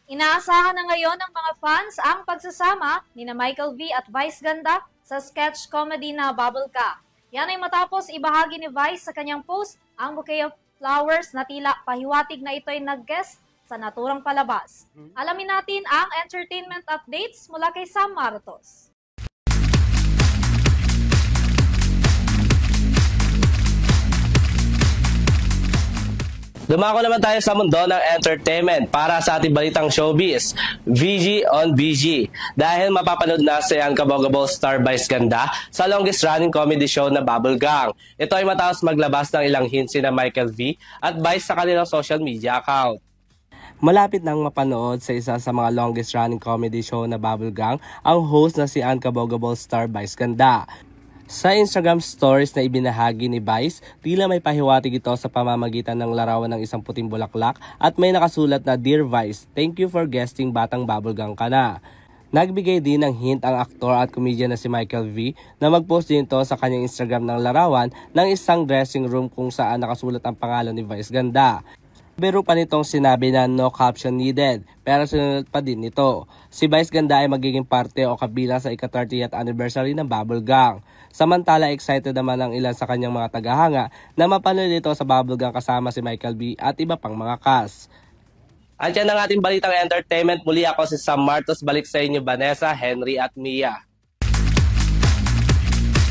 Inaasahan na ngayon ng mga fans ang pagsasama ni na Michael V at Vice Ganda sa sketch comedy na Bubble Ka. Yan ay matapos ibahagi ni Vice sa kanyang post ang bouquet of flowers na tila pahiwatig na ito'y nag-guest sa naturang palabas. Alamin natin ang entertainment updates mula kay Sam Martos. Dumako naman tayo sa mundo ng entertainment para sa ating balitang showbiz, VG on BG. Dahil mapapanood na si Unbogable star Vice Ganda sa longest running comedy show na Bubble Gang. Ito ay matapos maglabas ng ilang hints na Michael V at Vice sa kanilang social media account. Malapit nang mapanood sa isa sa mga longest running comedy show na Bubble Gang ang host na si Unbogable star Vice Ganda. Sa Instagram stories na ibinahagi ni Vice, tila may pahiwatig ito sa pamamagitan ng larawan ng isang puting bulaklak at may nakasulat na Dear Vice, thank you for guesting Batang Bubble Gang ka na. Nagbigay din ng hint ang aktor at komedya na si Michael V na mag-post din ito sa kanyang Instagram ng larawan ng isang dressing room kung saan nakasulat ang pangalan ni Vice Ganda. Pero pa nitong sinabi na no caption needed, pero sinunod pa din nito. Si Vice Ganda ay magiging parte o kabilang sa ika-30th anniversary ng Bubble Gang. Samantala, excited naman ang ilan sa kanyang mga tagahanga na mapanood ito sa Bubble Gang kasama si Michael B at iba pang mga cast. Andiyan ang ating balitang entertainment. Muli ako si Sam Martos. Balik sa inyo Vanessa, Henry at Mia.